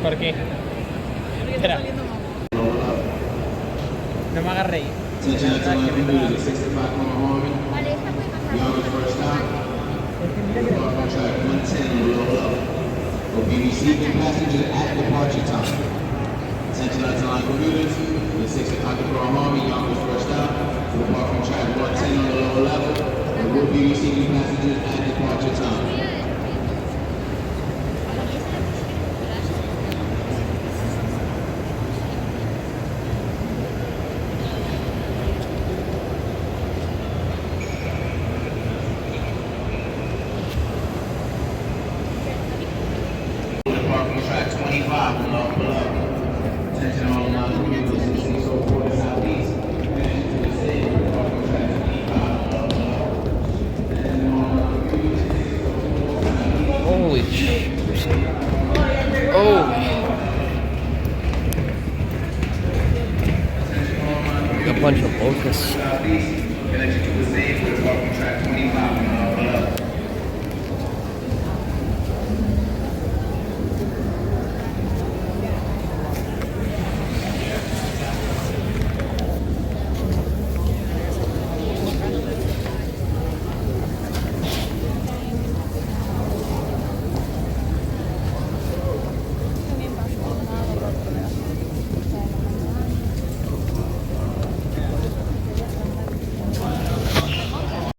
¿Por qué? Espera. No me agarré. Attention, that's all I can do is a 65 corner harmony. Youngest first stop. Park on track 110 on the low level. Will be receiving passengers at departure time. Attention, that's all commuters. The 65 corner harmony, youngest first stop. Will park on track 110 on the lower level. And will be receiving passengers at departure time. Parking track 25 on the upper level. Attention all non-commuters in 604 Southeast. Attention to the city. Parking track 25 on the upper level. Attention all non-commuters in 604 Southeast. Holy shit. Oh. A bunch of locusts. Southeast. Connection to the city. Parking track 25.